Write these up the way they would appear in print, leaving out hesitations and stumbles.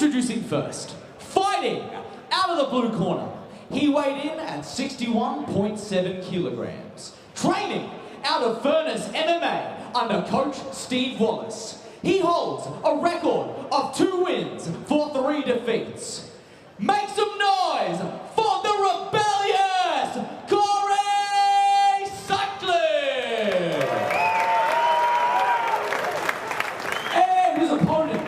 Introducing first, fighting out of the blue corner. He weighed in at 61.7 kilograms. Training out of Furnace MMA under Coach Steve Wallace. He holds a record of 2 wins for 3 defeats. Make some noise for the rebellious Korey Sutcliffe! And his opponent,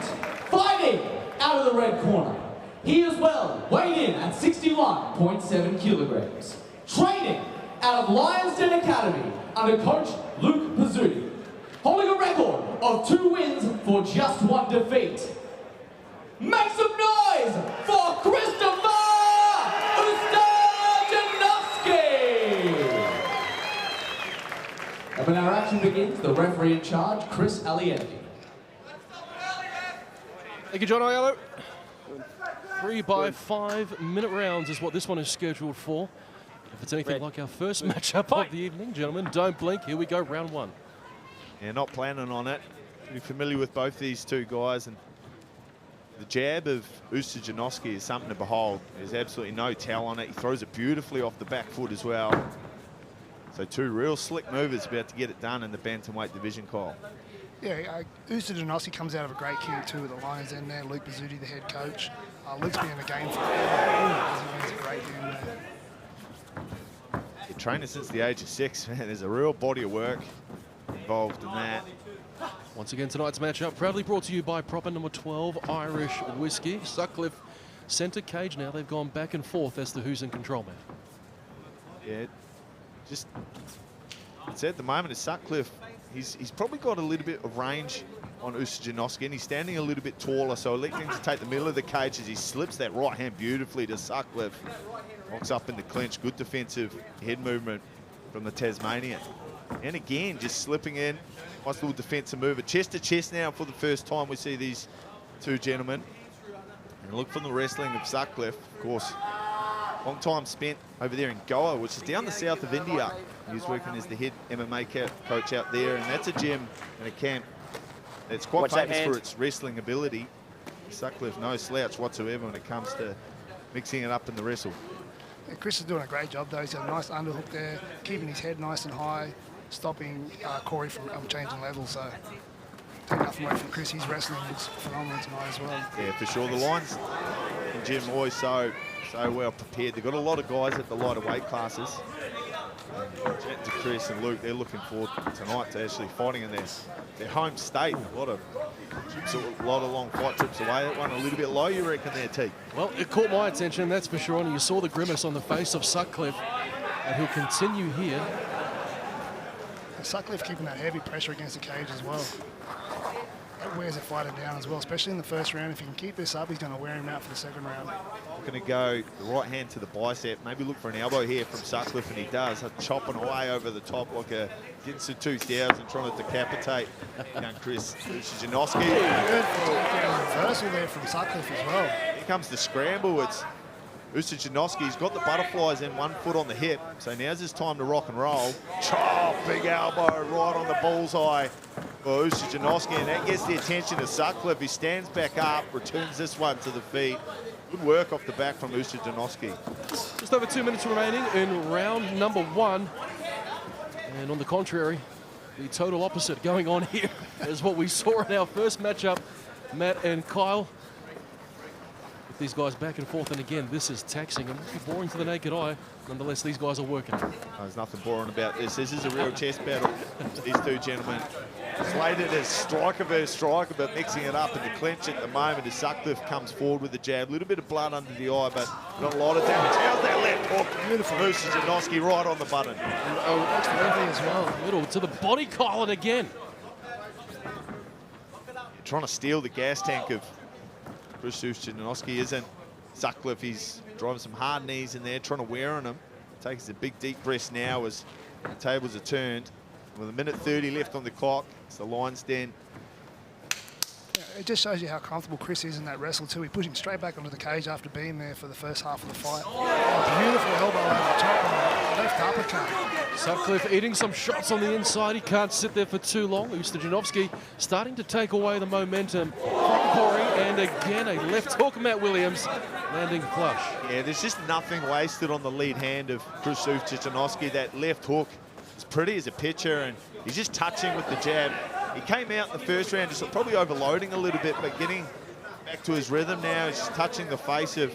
fighting out of the red corner. He as well weighed in at 61.7 kilograms. Training out of Lions Den Academy under Coach Luke Pizzuti. Holding a record of 2 wins for just 1 defeat. Make some noise for Kris Ustijanovski! And when our action begins, the referee in charge, Kris Ustijanovski. Thank you, John Aiello. 3 by 5-minute rounds is what this one is scheduled for. If it's anything like our first matchup of the evening, gentlemen, don't blink. Here we go, round 1. Yeah, not planning on it. You're familiar with both these two guys, and the jab of Ustijanovski is something to behold. There's absolutely no tell on it. He throws it beautifully off the back foot as well. So 2 real slick movers about to get it done in the bantamweight division, Kyle. Yeah, Ustijanovski comes out of a great camp too with the Lions Den there. Luke Pizzuti, the head coach. Luke's been in the game for he's a great game there. He's trained since the age of 6, man. There's a real body of work involved in that. Once again, tonight's matchup proudly brought to you by proper number 12 Irish Whiskey. Sutcliffe centre cage now. They've gone back and forth as to who's in control, man. Yeah, just it's at the moment is Sutcliffe. He's probably got a little bit of range on Ustijanovski, and he's standing a little bit taller, so electing to take the middle of the cage as he slips that right hand beautifully to Sutcliffe. Locks up in the clinch. Good defensive head movement from the Tasmanian. And again, just slipping in. Nice little defensive move. Chest to chest now for the first time we see these 2 gentlemen. And look from the wrestling of Sutcliffe, of course. Long time spent over there in Goa, which is down the south of India. He's working as the head MMA coach out there, and that's a gym and a camp that's quite famous for its wrestling ability. Sutcliffe, no slouch whatsoever when it comes to mixing it up in the wrestle. Yeah, Kris is doing a great job though. He's got a nice underhook there, keeping his head nice and high, stopping Korey from changing levels. So take nothing away from Kris. His wrestling looks phenomenal tonight as well. Yeah, for sure. The lines in gym always so well prepared. They've got a lot of guys at the lighter weight classes. To Kris and Luke, they're looking forward tonight to actually fighting in their home state. A lot of long flight trips away. That one a little bit low, you reckon there, T? Well, it caught my attention, that's for sure, and you saw the grimace on the face of Sutcliffe, and he'll continue here. And Sutcliffe keeping that heavy pressure against the cage as well. That wears a fighter down as well, especially in the first round. If he can keep this up, he's going to wear him out for the second round. Going to go the right hand to the bicep, maybe look for an elbow here from Sutcliffe, and he does. Chopping away over the top like a Ginsu 2000, trying to decapitate young Kris Ustijanovski. Good reversal there from Sutcliffe as well. Here comes the scramble. It's Ustijanovski. He's got the butterflies in, 1 foot on the hip, so now's his time to rock and roll. Chop, big elbow right on the bullseye for Ustijanovski, and that gets the attention of Sutcliffe. He stands back up, returns this one to the feet. Good work off the back from Ustijanovski. Just over 2 minutes remaining in round number 1. And on the contrary, the total opposite going on here is what we saw in our first matchup, Matt and Kyle. With these guys back and forth, and again, this is taxing and boring to the naked eye. Nonetheless, these guys are working. There's nothing boring about this. This is a real chess battle. These 2 gentlemen. Slated as striker versus striker, but mixing it up in the clinch at the moment as Sutcliffe comes forward with the jab. A little bit of blood under the eye, but not a lot of damage. How's that left hook? Beautiful. Ustijanovski right on the button. Oh, that's heavy as well. Little to the body collar again. Trying to steal the gas tank of Kris Ustijanovski, isn't Sutcliffe. He's driving some hard knees in there, trying to wear on him. Takes a big deep breath now as the tables are turned. With a minute 30 left on the clock, it's the Lions Den. Yeah, it just shows you how comfortable Kris is in that wrestle too. He pushed him straight back onto the cage after being there for the first half of the fight. Oh, beautiful elbow over the top and left uppercut. Sutcliffe eating some shots on the inside. He can't sit there for too long. Ustijanovski starting to take away the momentum from Korey And again, a left hook, Matt Williams, landing flush. Yeah, there's just nothing wasted on the lead hand of Kris Ustijanovski. That left hook is pretty as a pitcher, and he's just touching with the jab. He came out in the first round just probably overloading a little bit, but getting back to his rhythm now. He's just touching the face of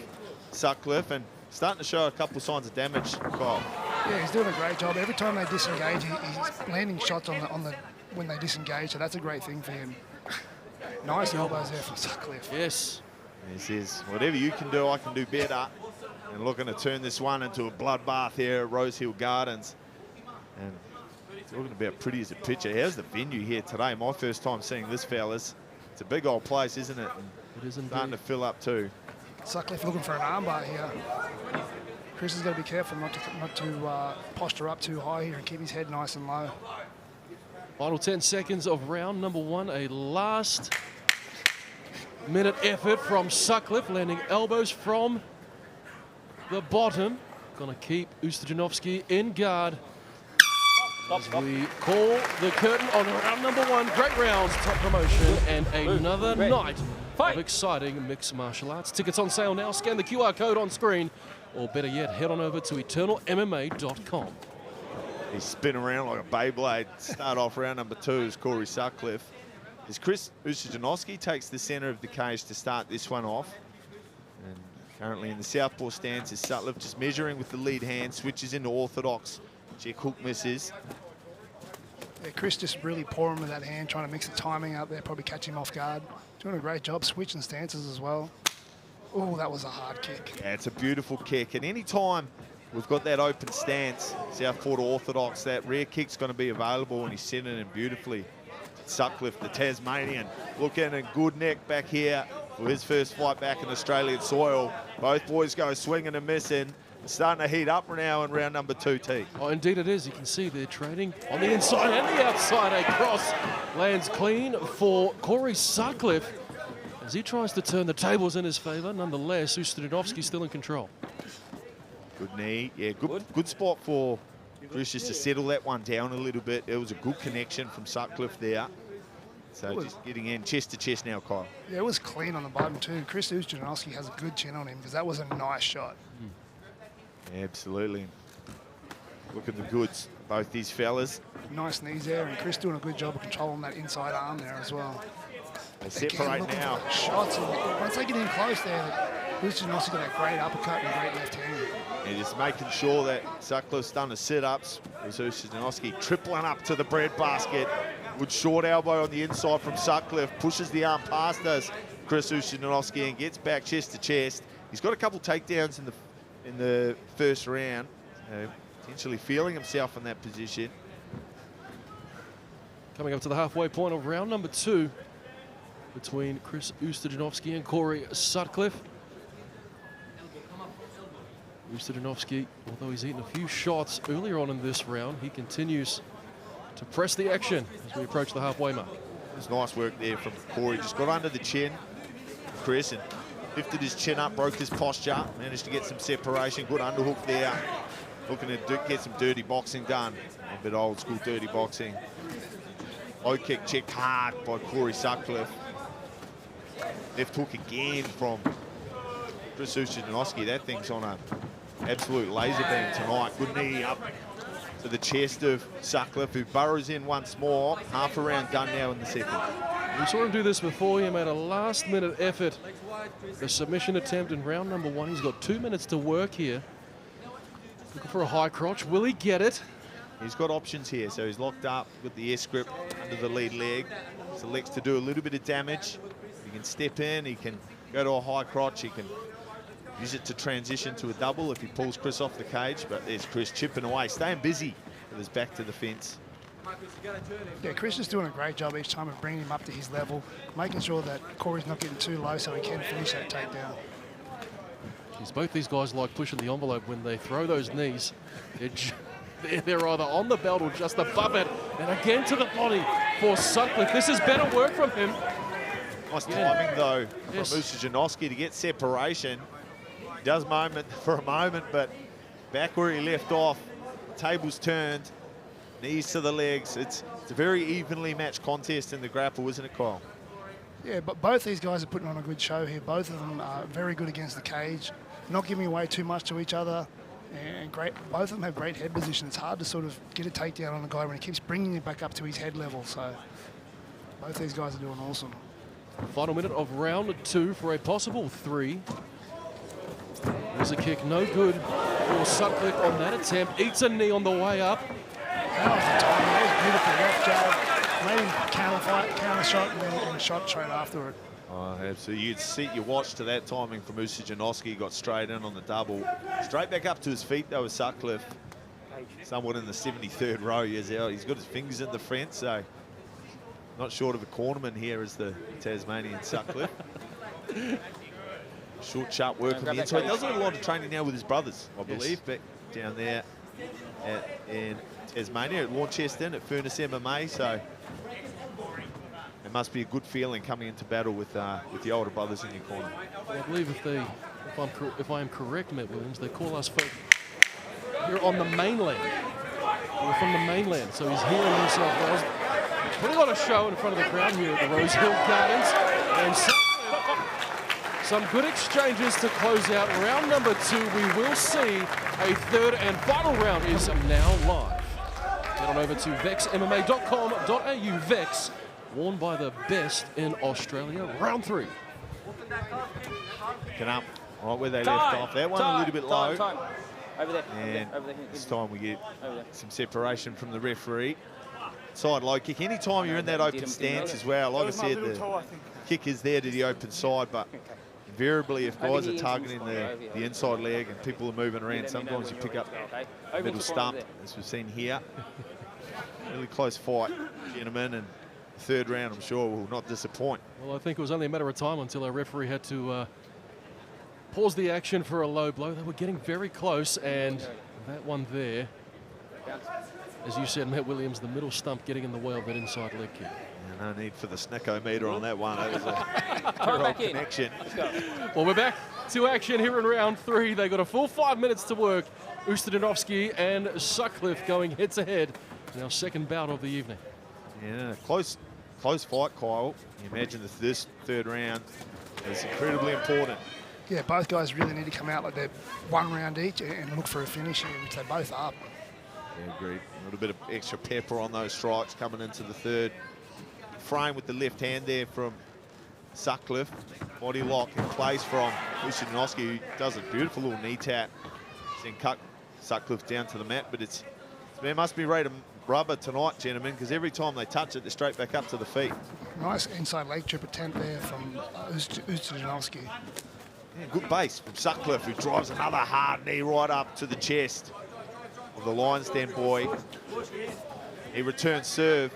Sutcliffe and starting to show a couple of signs of damage, Kyle. Yeah, he's doing a great job. Every time they disengage, he's landing shots on the when they disengage, so that's a great thing for him. Nice elbows there from Sutcliffe. Yes. This is whatever you can do, I can do better. And looking to turn this one into a bloodbath here at Rose Hill Gardens. And talking about pretty as a pitcher, how's the venue here today? My first time seeing this, fellas. It's a big old place, isn't it? And it is indeed. Starting to fill up too. Sutcliffe looking for an armbar here. Kris has got to be careful not to posture up too high here and keep his head nice and low. Final 10 seconds of round number 1. A last minute effort from Sutcliffe, landing elbows from the bottom. Gonna keep Ustijanovski in guard. As we call the curtain on round number 1. Great rounds, top promotion, and another night of exciting mixed martial arts. Tickets on sale now. Scan the QR code on screen, or better yet, head on over to eternalmma.com. He's spinning around like a Beyblade. Start off round number 2 is Korey Sutcliffe. As Kris Ustijanovski takes the center of the cage to start this one off. And currently in the southpaw stance is Sutcliffe, just measuring with the lead hand, switches into orthodox. Check hook misses. Yeah, Kris just really poor him with that hand, trying to mix the timing up there, probably catch him off guard. Doing a great job, switching stances as well. Oh, that was a hard kick. Yeah, it's a beautiful kick. And any time we've got that open stance, southpaw to orthodox, that rear kick's going to be available, and he's sending it beautifully. Sutcliffe, the Tasmanian, looking in good neck back here for his first fight back in Australian soil. Both boys go swinging and missing. It's starting to heat up now in round number 2, T. Oh, indeed it is. You can see they're trading on the inside and the outside. A cross lands clean for Korey Sutcliffe as he tries to turn the tables in his favor. Nonetheless, Ustijanovski still in control. Good knee. Yeah, good spot for Kris just to settle that one down a little bit. It was a good connection from Sutcliffe there. So just getting in chest to chest now, Kyle. Yeah, it was clean on the bottom too. Kris Ustijanovski has a good chin on him because that was a nice shot. Yeah, absolutely. Look at the goods, both these fellas. Nice knees there, and Kris doing a good job of controlling that inside arm there as well. They separate now. Shots, and once they get in close there, Ustijanovski's got a great uppercut and a great left hand. And just making sure that Sutcliffe's done the sit-ups. As Ustijanovski tripling up to the breadbasket. Good short elbow on the inside from Sutcliffe. Pushes the arm past us, Kris Ustijanovski, and gets back chest to chest. He's got a couple takedowns in the first round. Potentially feeling himself in that position. Coming up to the halfway point of round number 2 between Kris Ustijanovski and Korey Sutcliffe. Ustijanovski, although he's eaten a few shots earlier on in this round, he continues to press the action as we approach the halfway mark. It's nice work there from Korey. Just got under the chin, Kris, and lifted his chin up, broke his posture, managed to get some separation. Good underhook there. Looking to get some dirty boxing done. A bit old school dirty boxing. Low kick checked hard by Korey Sutcliffe. Left hook again from Kris Ustijanovski. That thing's on an absolute laser beam tonight. Good knee up to the chest of Sutcliffe, who burrows in once more. Half a round done now in the second. We saw him do this before. He made a last-minute effort. The submission attempt in round number 1. He's got 2 minutes to work here. Looking for a high crotch. Will he get it? He's got options here. So he's locked up with the S grip under the lead leg. Selects to do a little bit of damage. He can step in. He can go to a high crotch. He can use it to transition to a double if he pulls Kris off the cage. But there's Kris chipping away, staying busy with his back to the fence. Yeah, Kris is doing a great job each time of bringing him up to his level, making sure that Korey's not getting too low so he can finish that takedown. Both these guys like pushing the envelope when they throw those knees. They're either on the belt or just above it. And again to the body for Sutcliffe. This is better work from him. Nice timing, though, from Ustijanovski to get separation. He does moment for a moment, but back where he left off, tables turned, knees to the legs. It's a very evenly matched contest in the grapple, isn't it, Kyle? Yeah, but both these guys are putting on a good show here. Both of them are very good against the cage, not giving away too much to each other, and great. Both of them have great head position. It's hard to sort of get a takedown on a guy when he keeps bringing you back up to his head level. So both these guys are doing awesome. Final minute of round 2 for a possible 3. There's a kick, no good for Sutcliffe on that attempt. Eats a knee on the way up. That was the timing. That was beautiful. Left jab. Maybe counter fight, counter shot, and then a shot straight after it. Oh, absolutely. You'd sit your watch to that timing from Ustijanovski. Got straight in on the double. Straight back up to his feet, though, with Sutcliffe. Somewhat in the 73rd row. He's got his fingers in the front, so not short of a cornerman here as the Tasmanian Sutcliffe. Short, sharp work on the inside. He does a lot of training now with his brothers, I believe, back down there in Tasmania at Launceston at Furnace MMA. So it must be a good feeling coming into battle with the older brothers in your corner. Well, I believe if I am correct, Matt Williams, they call us folk here on the mainland. We're from the mainland, so he's here in New South Wales, putting on a show in front of the crowd here at the Rosehill Gardens, and some good exchanges to close out round number 2. We will see a third and final round is now live. Head on over to vexmma.com.au. Vex, worn by the best in Australia. Round 3. Picking up right where they left off. That one a little bit low. Over there. And over there. this time we get some separation from the referee. Side low kick. Anytime you're in that open stance as well, like I said, the kick is there to the open side, but invariably if guys are targeting the inside leg and people are moving around, sometimes you pick up the middle stump, as we've seen here. Really close fight, gentlemen, and the third round, I'm sure, will not disappoint. Well, I think it was only a matter of time until our referee had to pause the action for a low blow. They were getting very close, and that one there, as you said, Matt Williams, the middle stump getting in the way of that inside leg kick. Yeah, no need for the snickometer on that one. That was a good old connection. Well, we're back to action here in round 3. They got a full 5 minutes to work. Ustijanovski and Sutcliffe going head-to-head in our second bout of the evening. Yeah, close fight, Kyle. You imagine this third round is incredibly important. Yeah, both guys really need to come out like they're 1 round each and look for a finish here, which they both are. Yeah, agreed. A little bit of extra pepper on those strikes coming into the third frame with the left hand there from Sutcliffe. Body lock in place from Ustijanovski, who does a beautiful little knee tap. Then cut Sutcliffe down to the mat, but it must be rated rubber tonight, gentlemen, because every time they touch it, they're straight back up to the feet. Nice inside leg trip attempt there from Ustijanovski. Yeah, good base from Sutcliffe, who drives another hard knee right up to the chest of the lion's den boy. He returns serve.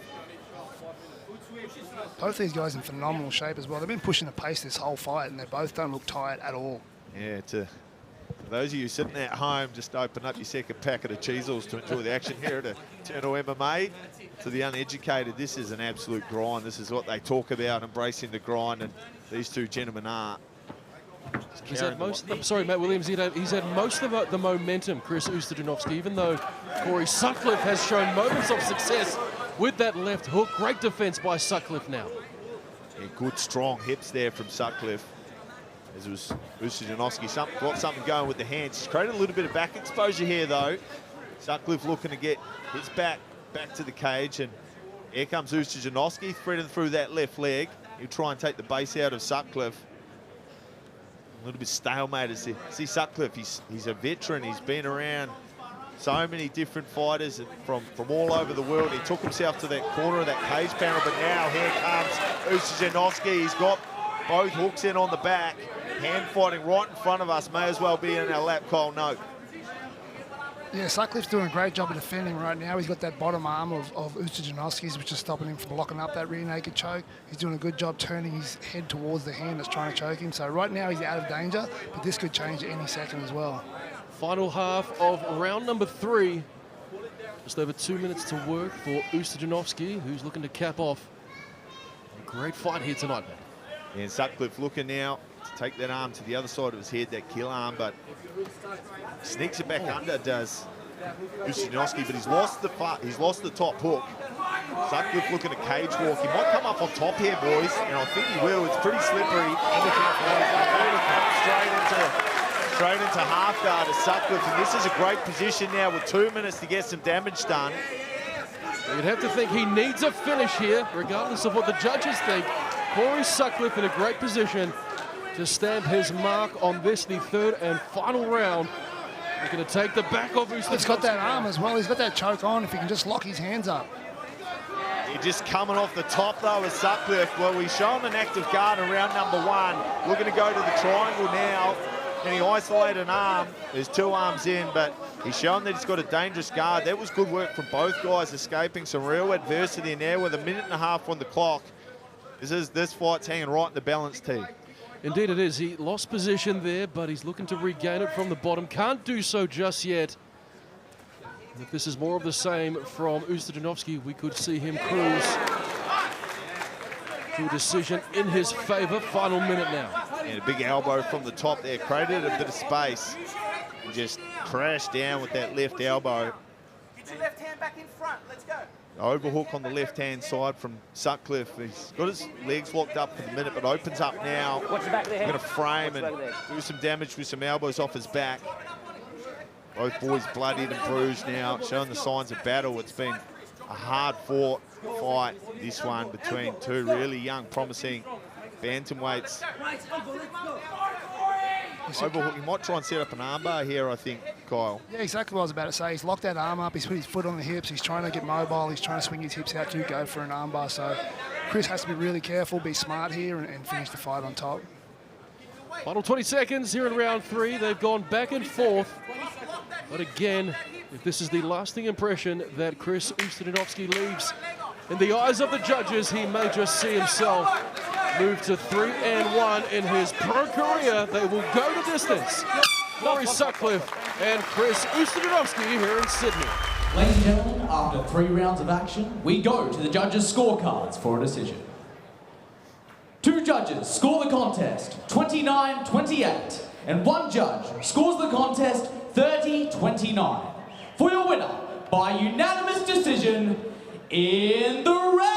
Both these guys in phenomenal shape as well. They've been pushing the pace this whole fight, and they both don't look tired at all. Yeah, for those of you sitting at home, just open up your second packet of Cheezels to enjoy the action here at Eternal MMA. To the uneducated, this is an absolute grind. This is what they talk about, embracing the grind, and these two gentlemen are. He's had most of the, sorry, Matt Williams, he's had most of the momentum, Kris Ustijanovski, even though Korey Sutcliffe has shown moments of success with that left hook. Great defense by Sutcliffe now. Yeah, good, strong hips there from Sutcliffe. As it was Ustijanovski, got something going with the hands. He's created a little bit of back exposure here, though. Sutcliffe looking to get his back to the cage, and here comes Ustijanovski, threading through that left leg. He'll try and take the base out of Sutcliffe. A little bit stalemate as you see Sutcliffe. He's a veteran. He's been around so many different fighters from all over the world. He took himself to that corner of that cage panel, but now here comes Ustijanovski. He's got both hooks in on the back. Hand fighting right in front of us. May as well be in our lap, Cole. No. Yeah, Sutcliffe's doing a great job of defending right now. He's got that bottom arm of Ustijanovski's, which is stopping him from locking up that rear naked choke. He's doing a good job turning his head towards the hand that's trying to choke him. So right now he's out of danger, but this could change any second as well. Final half of round number 3. Just over 2 minutes to work for Ustijanovski, who's looking to cap off a great fight here tonight, man. Yeah, and Sutcliffe looking now to take that arm to the other side of his head, that kill arm, but sneaks it back under, does Ustijanovski, but he's lost the top hook. Sutcliffe looking to cage walk. He might come up on top here, boys, and I think he will. It's pretty slippery. Straight into half guard of Sutcliffe, and this is a great position now with 2 minutes to get some damage done. You'd have to think he needs a finish here, regardless of what the judges think. Korey Sutcliffe in a great position to stamp his mark on this, the third and final round. He's going to take the back of Ustijanovski. He's got that arm as well. He's got that choke on if he can just lock his hands up. He's just coming off the top, though, with Sutcliffe. Well, he's shown an active guard in round number 1. Looking to go to the triangle now. Can he isolate an arm? There's 2 arms in, but he's shown that he's got a dangerous guard. That was good work from both guys, escaping some real adversity in there with 1.5 minutes on the clock. This fight's hanging right in the balance tee. Indeed it is. He lost position there, but he's looking to regain it from the bottom. Can't do so just yet. And if this is more of the same from Ustijanovski, we could see him cruise to a decision in his favor. Final minute now. And a big elbow from the top there, created a bit of space. And just crashed down with that left elbow. Get your left hand back in front. Let's go. Overhook on the left-hand side from Sutcliffe. He's got his legs locked up for the minute, but opens up now. Watch the back of the head. Going to frame and do some damage with some elbows off his back. Both boys bloodied and bruised now, showing the signs of battle. It's been a hard-fought fight, this one, between 2 really young, promising bantamweights. Overhook, he might try and set up an armbar here, I think, Kyle. Yeah, exactly what I was about to say. He's locked that arm up. He's put his foot on the hips. He's trying to get mobile. He's trying to swing his hips out to go for an armbar. So Kris has to be really careful, be smart here, and finish the fight on top. Final 20 seconds here in round 3. They've gone back and forth. But again, if this is the lasting impression that Kris Ustijanovski leaves in the eyes of the judges, he may just see himself move to 3-1 in his pro career. They will go the distance. Korey Sutcliffe and Kris Ustijanovski here in Sydney. Ladies and gentlemen, after 3 rounds of action, we go to the judges' scorecards for a decision. 2 judges score the contest 29-28, and 1 judge scores the contest 30-29. For your winner, by unanimous decision, in the round